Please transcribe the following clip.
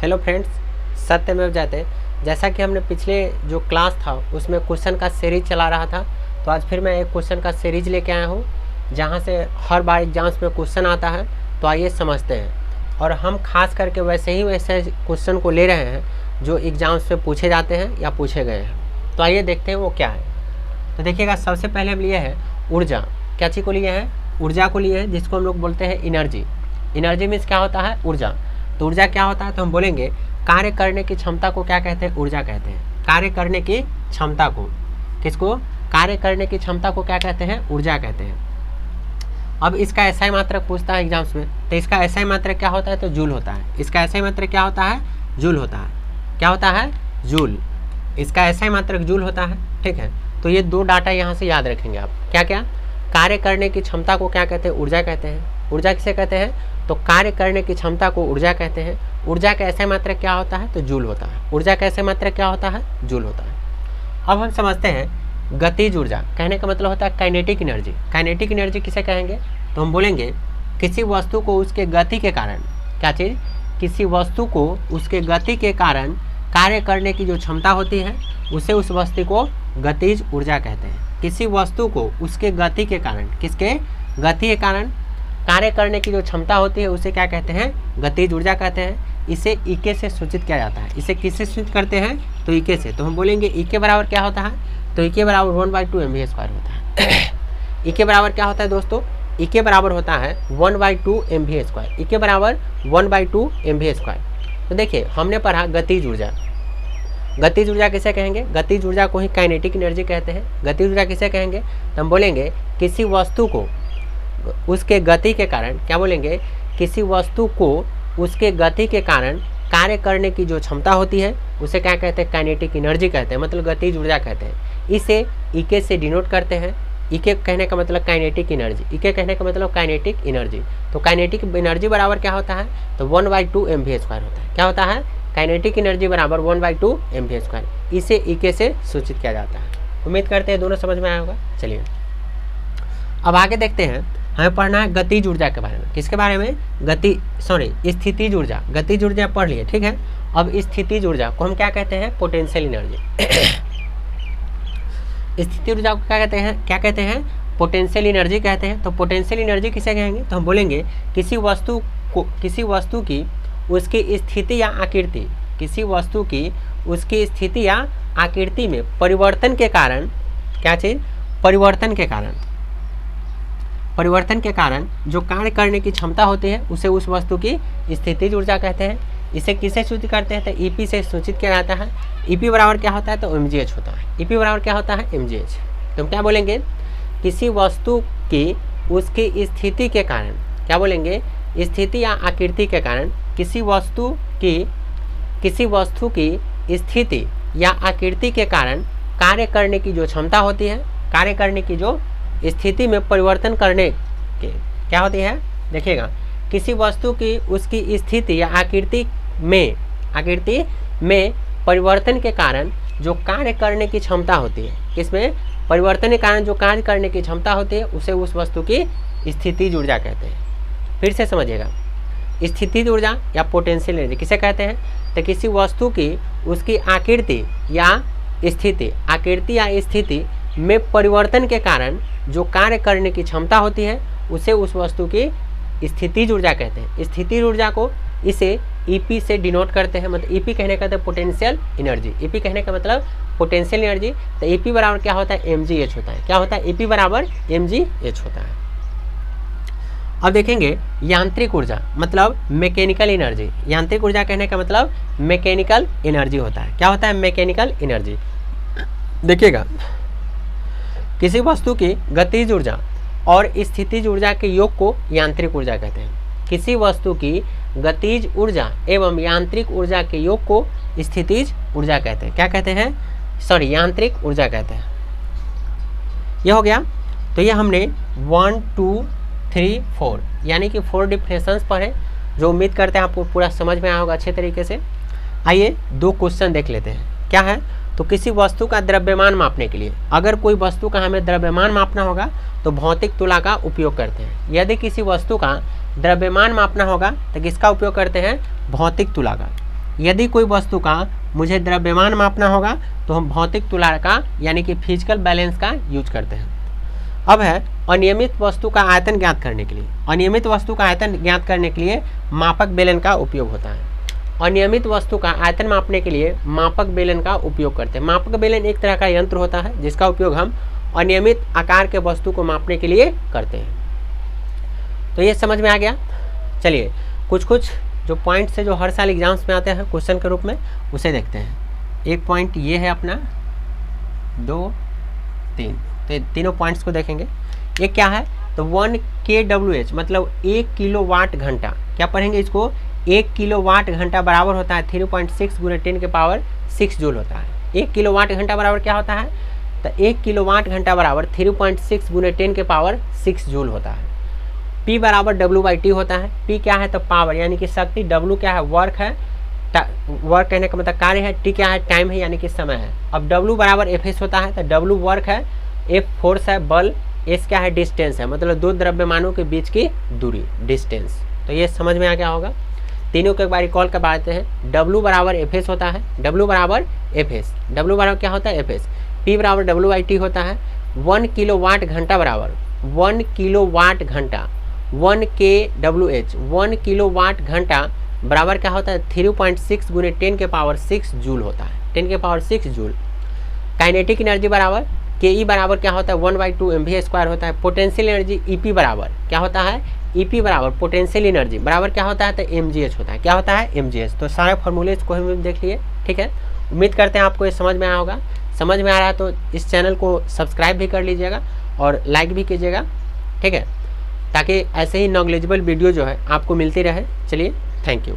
Hello friends, सत्यमेव जयते। जैसा कि हमने पिछले जो क्लास था उसमें क्वेश्चन का सीरीज चला रहा था, तो आज फिर मैं एक क्वेश्चन का सीरीज लेके आया हूँ जहाँ से हर बार एग्जाम्स में क्वेश्चन आता है। तो आइए समझते हैं। और हम खास करके वैसे क्वेश्चन को ले रहे हैं जो एग्जाम्स में पूछे जाते हैं या पूछे गए हैं। तो आइए देखते हैं वो क्या है। तो देखिएगा, सबसे पहले हम लिए हैं ऊर्जा। क्या चीज़ को लिए हैं? ऊर्जा को लिए हैं, जिसको हम लोग बोलते हैं एनर्जी। एनर्जी मीन्स क्या होता है? ऊर्जा। तो ऊर्जा क्या होता है? तो हम बोलेंगे कार्य करने की क्षमता को क्या कहते हैं? ऊर्जा कहते हैं। कार्य करने की क्षमता को, किसको? कार्य करने की क्षमता को क्या कहते हैं? ऊर्जा कहते हैं। अब इसका एसआई मात्रक पूछता है एग्जाम्स में, तो इसका एसआई मात्रक क्या होता है? तो जूल होता है। इसका एसआई मात्रक क्या होता है? जूल होता है। क्या होता है? जूल। इसका एसआई मात्रक जूल होता है। ठीक है, तो ये दो डाटा यहाँ से याद रखेंगे आप। क्या क्या? कार्य करने की क्षमता को क्या कहते हैं? ऊर्जा कहते हैं। ऊर्जा किसे कहते हैं? तो कार्य करने की क्षमता को ऊर्जा कहते हैं। ऊर्जा का एसआई मात्रक क्या होता है? तो जूल होता है। ऊर्जा का एसआई मात्रक क्या होता है? जूल होता है। अब हम समझते हैं गतिज ऊर्जा। कहने का मतलब होता है काइनेटिक एनर्जी। काइनेटिक एनर्जी किसे कहेंगे? तो हम बोलेंगे किसी वस्तु को उसके गति के कारण, क्या चीज़? किसी वस्तु को उसके गति के कारण कार्य करने की जो क्षमता होती है उसे उस वस्तु को गतिज ऊर्जा कहते हैं। किसी वस्तु को उसके गति के कारण, किसके? गति के कारण कार्य करने की जो क्षमता होती है उसे क्या कहते हैं? गतिज ऊर्जा कहते हैं। इसे ईके से सूचित किया जाता है। इसे किससे सूचित करते हैं? तो ईके से। तो हम बोलेंगे ईके बराबर क्या होता है? तो ईके बराबर 1/2 mv² होता है। ईके बराबर क्या होता है दोस्तों? ईके बराबर होता है 1/2 mv²। ईके बराबर 1/2 mv²। तो देखिए, हमने पढ़ा गतिज ऊर्जा। गतिज ऊर्जा किसे कहेंगे? गतिज ऊर्जा को ही काइनेटिक एनर्जी कहते हैं। गतिज ऊर्जा किसे कहेंगे? तो हम बोलेंगे किसी वस्तु को उसके गति के कारण, क्या बोलेंगे? किसी वस्तु को उसके गति के कारण कार्य करने की जो क्षमता होती है उसे क्या कहते हैं? काइनेटिक एनर्जी कहते हैं, मतलब गतिज ऊर्जा कहते हैं। इसे ईके से डिनोट करते हैं। ईके कहने का मतलब काइनेटिक एनर्जी। ईके कहने का मतलब काइनेटिक एनर्जी। तो काइनेटिक एनर्जी बराबर क्या होता है? तो 1/2 mv² होता है। क्या होता है? काइनेटिक एनर्जी बराबर 1/2 mv²। इसे ईके से सूचित किया जाता है। उम्मीद करते हैं दोनों समझ में आया होगा। चलिए अब आगे देखते हैं। हमें पढ़ना है गतिज ऊर्जा के बारे में। किसके बारे में? स्थितिज ऊर्जा। गतिज ऊर्जा पढ़ लिए, ठीक है। अब स्थितिज ऊर्जा को हम क्या कहते हैं? Potential energy. स्थितिज ऊर्जा को क्या कहते हैं? क्या कहते हैं? पोटेंशियल एनर्जी कहते हैं। तो पोटेंशियल एनर्जी किसे कहेंगे? तो हम बोलेंगे किसी वस्तु की उसकी स्थिति या आकृति, किसी वस्तु की उसकी स्थिति या आकृति में परिवर्तन के कारण, क्या चीज? परिवर्तन के कारण जो कार्य करने की क्षमता होती है उसे उस वस्तु की स्थितिज ऊर्जा कहते हैं। इसे किसे सूचित करते हैं? तो ईपी से सूचित किया जाता है। ईपी बराबर क्या होता है? तो mgh होता है। ईपी बराबर क्या होता है? mgh। तो हम क्या बोलेंगे? किसी वस्तु की उसकी स्थिति के कारण, क्या बोलेंगे? स्थिति या आकृति के कारण किसी वस्तु की स्थिति या आकृति के कारण कार्य करने की जो क्षमता होती है, कार्य करने की जो स्थिति में परिवर्तन करने के, क्या होती है? देखिएगा, किसी वस्तु की उसकी स्थिति या आकृति में परिवर्तन के कारण जो कार्य करने की क्षमता होती है, किसमें? परिवर्तन के कारण जो कार्य करने की क्षमता होती है उसे उस वस्तु की स्थितिज ऊर्जा कहते हैं। फिर से समझिएगा, स्थितिज ऊर्जा या पोटेंशियल एनर्जी किसे कहते हैं? तो किसी वस्तु की उसकी आकृति या स्थिति में परिवर्तन के कारण जो कार्य करने की क्षमता होती है उसे उस वस्तु की स्थितिज ऊर्जा कहते हैं। स्थितिज ऊर्जा को इसे ईपी से डिनोट करते हैं। मतलब ईपी कहने का मतलब पोटेंशियल एनर्जी। ईपी कहने का मतलब पोटेंशियल एनर्जी। तो ईपी बराबर क्या होता है? mgh होता है। क्या होता है? ईपी बराबर mgh होता है। अब देखेंगे यांत्रिक ऊर्जा, मतलब मैकेनिकल एनर्जी। यांत्रिक ऊर्जा कहने का मतलब मैकेनिकल एनर्जी होता है। क्या होता है? Mechanical energy. देखिएगा, किसी वस्तु की गतिज ऊर्जा और स्थितिज ऊर्जा के योग को यांत्रिक ऊर्जा कहते हैं। किसी वस्तु की गतिज ऊर्जा एवं यांत्रिक ऊर्जा के योग को स्थितिज ऊर्जा कहते हैं। क्या कहते हैं? यांत्रिक ऊर्जा कहते हैं। यह हो गया। तो ये हमने 1 2 3 4 यानी कि 4 डिफिनेशंस पढ़े, जो उम्मीद करते हैं आपको पूरा समझ में आया होगा अच्छे तरीके से। आइए 2 क्वेश्चन देख लेते हैं। क्या है? तो किसी वस्तु का द्रव्यमान मापने के लिए, अगर कोई वस्तु का हमें द्रव्यमान मापना होगा तो भौतिक तुला का उपयोग करते हैं। यदि किसी वस्तु का द्रव्यमान मापना होगा तो किसका उपयोग करते हैं? भौतिक तुला का। यदि कोई वस्तु का मुझे द्रव्यमान मापना होगा तो हम भौतिक तुलना का यानी कि फिजिकल बैलेंस का यूज करते हैं। अब है अनियमित वस्तु का आयतन ज्ञात करने के लिए। अनियमित वस्तु का आयतन ज्ञात करने के लिए मापक बेलन का उपयोग होता है। अनियमित वस्तु का आयतन मापने के लिए मापक बेलन का उपयोग करते हैं। मापक बेलन एक तरह का यंत्र होता है जिसका उपयोग हम अनियमित आकार के वस्तु को मापने के लिए करते हैं। तो ये समझ में आ गया। चलिए कुछ कुछ जो पॉइंट्स है जो हर साल एग्जाम्स में आते हैं क्वेश्चन के रूप में, उसे देखते हैं। एक पॉइंट ये है अपना, 2, 3, तो तीनों पॉइंट्स को देखेंगे। ये क्या है, तो 1 kWh मतलब 1 किलोवाट घंटा। क्या पढ़ेंगे इसको, 1 किलोवाट घंटा बराबर होता है 3.6 × 10⁶ जूल होता है। 1 किलोवाट घंटा बराबर क्या होता है, तो 1 किलोवाट घंटा बराबर 3.6 × 10⁶ जूल होता है। P बराबर W/T होता है। P क्या है, तो पावर यानी कि शक्ति, W क्या है, वर्क है, वर्क कहने का मतलब कार्य है, T क्या है, टाइम है यानी कि समय है। अब W बराबर Fs होता है, तो W वर्क है, F फोर्स है, बल, S क्या है, डिस्टेंस है, मतलब दो द्रव्यमानों के बीच की दूरी, डिस्टेंस। तो ये समझ में आ गया होगा। तीनों को एक बार रिकॉल कर पाते हैं। W बराबर Fs होता है, W बराबर Fs, W बराबर क्या होता है, Fs। P बराबर W/T होता है। 1 किलोवाट घंटा बराबर 1 किलोवाट घंटा 1 kWh 1 किलोवाट घंटा बराबर क्या होता है, 3.6 × 10⁶ जूल होता है, 10⁶ जूल। काइनेटिक एनर्जी बराबर Ke बराबर क्या होता है, 1/2 mv² होता है। पोटेंशियल एनर्जी Ep बराबर क्या होता है, Ep बराबर पोटेंशियल एनर्जी बराबर क्या होता है, तो mgh होता है। क्या होता है, mgh। तो सारे फॉर्मूले को हम देख लिए, ठीक है। उम्मीद करते हैं आपको ये समझ में आया होगा। समझ में आ रहा है तो इस चैनल को सब्सक्राइब भी कर लीजिएगा और लाइक भी कीजिएगा, ठीक है, ताकि ऐसे ही नॉलेजेबल वीडियो जो है आपको मिलती रहे। चलिए, थैंक यू।